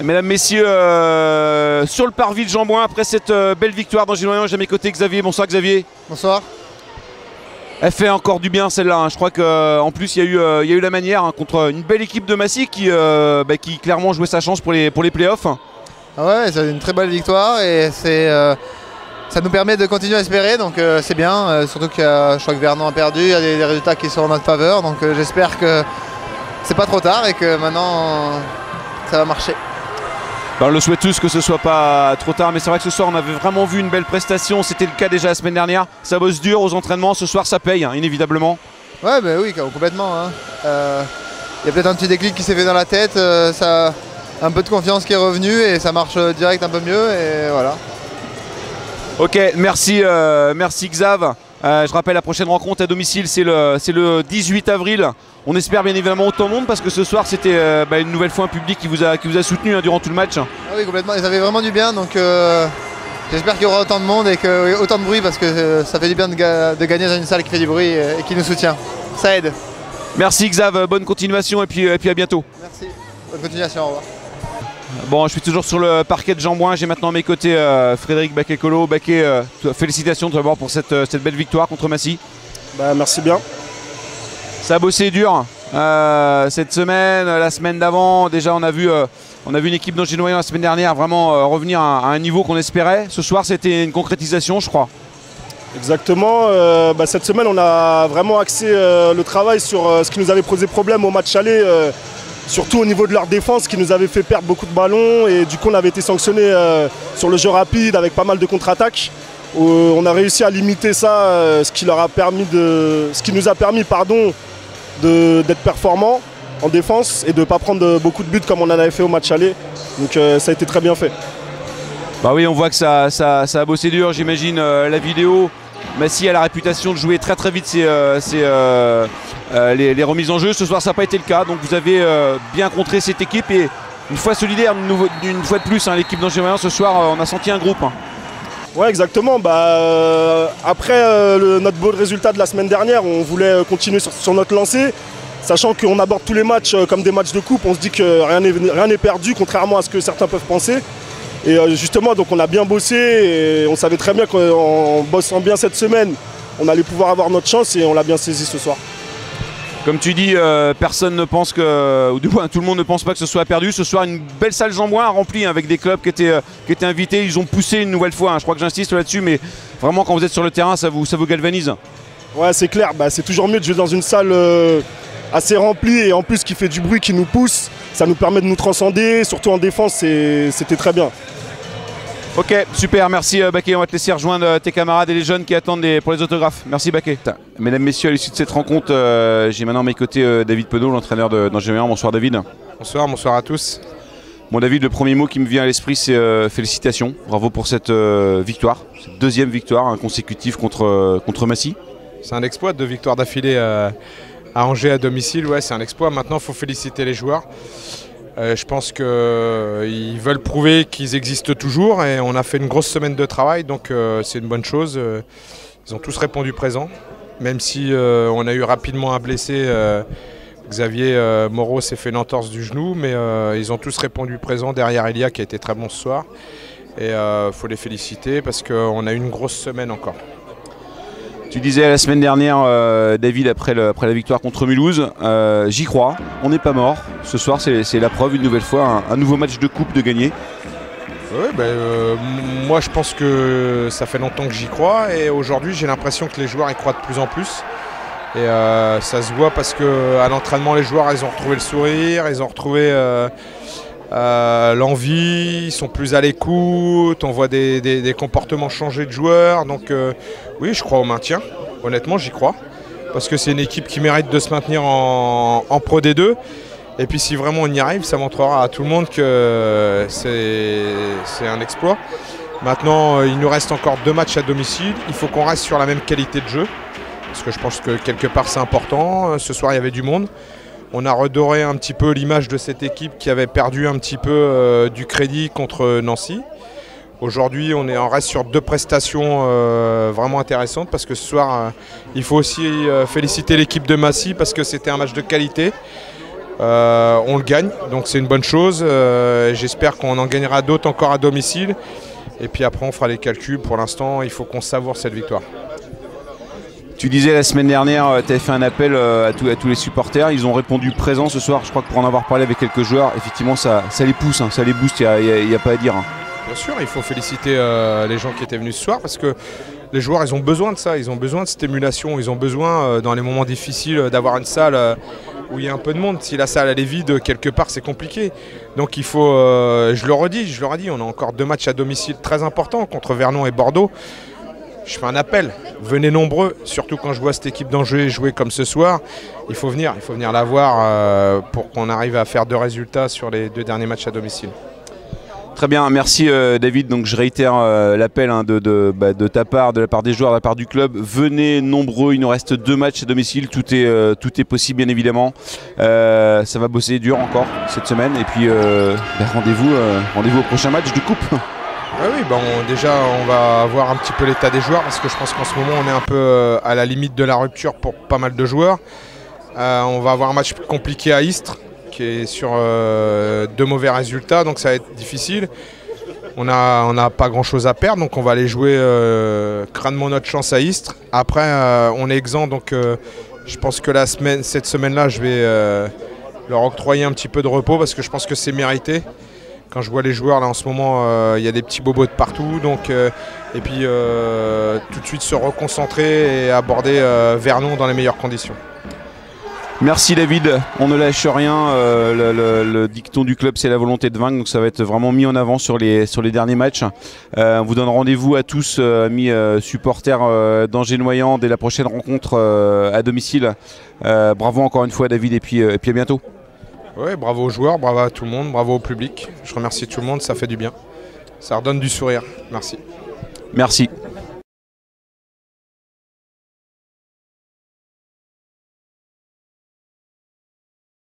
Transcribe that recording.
Mesdames, messieurs, sur le parvis de Jean-Bouin après cette belle victoire d'Angers-Lorient, j'ai à mes côtés Xavier. Bonsoir Xavier. Bonsoir. Elle fait encore du bien celle-là, hein. Je crois qu'en plus il y a eu la manière, hein, contre une belle équipe de Massy qui clairement jouait sa chance pour les playoffs. Ah ouais, c'est une très belle victoire et ça nous permet de continuer à espérer, donc c'est bien. Surtout que je crois que Vernon a perdu, il y a des résultats qui sont en notre faveur, donc j'espère que c'est pas trop tard et que maintenant ça va marcher. On le souhaite tous que ce soit pas trop tard, mais c'est vrai que ce soir on avait vraiment vu une belle prestation, c'était le cas déjà la semaine dernière. Ça bosse dur aux entraînements, ce soir ça paye, hein, inévitablement. Ouais, bah oui, complètement. Hein. Y a peut-être un petit déclic qui s'est fait dans la tête, ça, un peu de confiance qui est revenue et ça marche direct un peu mieux et voilà. Ok, merci Xav. Je rappelle, la prochaine rencontre à domicile c'est le 18 avril. On espère bien évidemment autant de monde parce que ce soir c'était une nouvelle fois un public qui vous a soutenu, hein, durant tout le match. Ah oui, complètement, ils avaient vraiment du bien, donc j'espère qu'il y aura autant de monde et autant de bruit parce que ça fait du bien de gagner dans une salle qui fait du bruit et qui nous soutient. Ça aide. Merci Xav, bonne continuation et puis à bientôt. Merci, bonne continuation, au revoir. Bon, je suis toujours sur le parquet de Jean-Bouin, j'ai maintenant à mes côtés Frédéric Baquet-Colo. Baquet, félicitations tout d'abord pour cette belle victoire contre Massy. Merci bien. Ça a bossé dur cette semaine, la semaine d'avant. Déjà on a vu une équipe d'Angers-Lorient la semaine dernière vraiment revenir à un niveau qu'on espérait. Ce soir c'était une concrétisation, je crois. Exactement, cette semaine on a vraiment axé le travail sur ce qui nous avait posé problème au match aller, surtout au niveau de leur défense qui nous avait fait perdre beaucoup de ballons et du coup on avait été sanctionné sur le jeu rapide avec pas mal de contre-attaques. On a réussi à limiter ça, ce qui nous a permis d'être performants en défense et de ne pas prendre beaucoup de buts comme on en avait fait au match aller. Donc ça a été très bien fait. Bah oui, on voit que ça a bossé dur, j'imagine. La vidéo, Massy a la réputation de jouer très très vite les remises en jeu. Ce soir ça n'a pas été le cas, donc vous avez bien contré cette équipe et une fois solidaire, une fois de plus, hein, l'équipe d'Angers-Lorient ce soir on a senti un groupe. Hein. Ouais, exactement. Après notre beau résultat de la semaine dernière, on voulait continuer sur notre lancée, sachant qu'on aborde tous les matchs comme des matchs de coupe. On se dit que rien n'est perdu, contrairement à ce que certains peuvent penser. Et justement, donc on a bien bossé et on savait très bien qu'en bossant bien cette semaine, on allait pouvoir avoir notre chance et on l'a bien saisi ce soir. Comme tu dis, personne ne pense ou du moins tout le monde ne pense pas que ce soit perdu. Ce soir, une belle salle Jean-Bouin remplie avec des clubs qui étaient invités. Ils ont poussé une nouvelle fois, hein. Je crois que j'insiste là-dessus, mais vraiment quand vous êtes sur le terrain, ça vous galvanise. Ouais, c'est clair. C'est toujours mieux de jouer dans une salle assez remplie et en plus qui fait du bruit, qui nous pousse. Ça nous permet de nous transcender, surtout en défense, c'était très bien. Ok, super, merci Baquet. On va te laisser rejoindre tes camarades et les jeunes qui attendent pour les autographes. Merci Baquet. Mesdames, messieurs, à l'issue de cette rencontre, j'ai maintenant à mes côtés David Penaud, l'entraîneur d'Angers-Lorient. Bonsoir David. Bonsoir à tous. Bon David, le premier mot qui me vient à l'esprit c'est félicitations. Bravo pour cette victoire, cette deuxième victoire consécutive contre Massy. C'est un exploit, 2 victoires d'affilée à Angers à domicile. Ouais, c'est un exploit. Maintenant, il faut féliciter les joueurs. Je pense qu'ils veulent prouver qu'ils existent toujours et on a fait une grosse semaine de travail, donc c'est une bonne chose. Ils ont tous répondu présent, même si on a eu rapidement un blessé. Xavier Moreau s'est fait une entorse du genou, mais ils ont tous répondu présent derrière Elia qui a été très bon ce soir. Et il faut les féliciter parce qu'on a eu une grosse semaine encore. Tu disais la semaine dernière, David, après la victoire contre Mulhouse, j'y crois, on n'est pas mort. Ce soir, c'est la preuve, une nouvelle fois, un nouveau match de coupe de gagner. Oui, moi je pense que ça fait longtemps que j'y crois et aujourd'hui j'ai l'impression que les joueurs y croient de plus en plus. Et ça se voit parce qu'à l'entraînement, les joueurs ils ont retrouvé le sourire, ils ont retrouvé l'envie, ils sont plus à l'écoute, on voit des comportements changer de joueurs. Donc oui, je crois au maintien, honnêtement j'y crois. Parce que c'est une équipe qui mérite de se maintenir en Pro D2. Et puis si vraiment on y arrive, ça montrera à tout le monde que c'est un exploit. Maintenant, il nous reste encore 2 matchs à domicile, il faut qu'on reste sur la même qualité de jeu. Parce que je pense que quelque part c'est important. Ce soir il y avait du monde. On a redoré un petit peu l'image de cette équipe qui avait perdu un petit peu du crédit contre Nancy. Aujourd'hui on reste sur 2 prestations vraiment intéressantes parce que ce soir il faut aussi féliciter l'équipe de Massy parce que c'était un match de qualité. On le gagne, donc c'est une bonne chose. J'espère qu'on en gagnera d'autres encore à domicile. Et puis après, on fera les calculs. Pour l'instant, il faut qu'on savoure cette victoire. Tu disais la semaine dernière, tu avais fait un appel à tous les supporters. Ils ont répondu présent ce soir. Je crois que pour en avoir parlé avec quelques joueurs, effectivement, ça les pousse, hein, ça les booste. Il n'y a pas à dire. Hein. Bien sûr, il faut féliciter les gens qui étaient venus ce soir parce que les joueurs, ils ont besoin de ça. Ils ont besoin de cette émulation. Ils ont besoin, dans les moments difficiles, d'avoir une salle où il y a un peu de monde. Si la salle elle est vide, quelque part, c'est compliqué. Donc il faut, je leur ai dit, on a encore 2 matchs à domicile très importants contre Vernon et Bordeaux. Je fais un appel, venez nombreux, surtout quand je vois cette équipe d'Angers jouer comme ce soir. Il faut venir la voir pour qu'on arrive à faire 2 résultats sur les 2 derniers matchs à domicile. Très bien, merci David. Donc je réitère l'appel hein, de ta part, de la part des joueurs, de la part du club. Venez nombreux, il nous reste 2 matchs à domicile, tout est possible bien évidemment. Ça va bosser dur encore cette semaine et puis rendez-vous au prochain match de coupe. Oui, déjà on va voir un petit peu l'état des joueurs parce que je pense qu'en ce moment on est un peu à la limite de la rupture pour pas mal de joueurs. On va avoir un match compliqué à Istres qui est sur 2 mauvais résultats, donc ça va être difficile. On n'a pas grand chose à perdre, donc on va aller jouer crânement notre chance à Istres. Après on est exempt, donc je pense que cette semaine-là je vais leur octroyer un petit peu de repos parce que je pense que c'est mérité. Quand je vois les joueurs là en ce moment, il y a des petits bobos de partout, donc et puis tout de suite se reconcentrer et aborder Vernon dans les meilleures conditions. Merci David, on ne lâche rien, le dicton du club c'est la volonté de vaincre, donc ça va être vraiment mis en avant sur les derniers matchs. On vous donne rendez-vous à tous, amis supporters d'Angers-Noyant dès la prochaine rencontre à domicile. Bravo encore une fois David et puis à bientôt. Oui, bravo aux joueurs, bravo à tout le monde, bravo au public. Je remercie tout le monde, ça fait du bien. Ça redonne du sourire. Merci. Merci.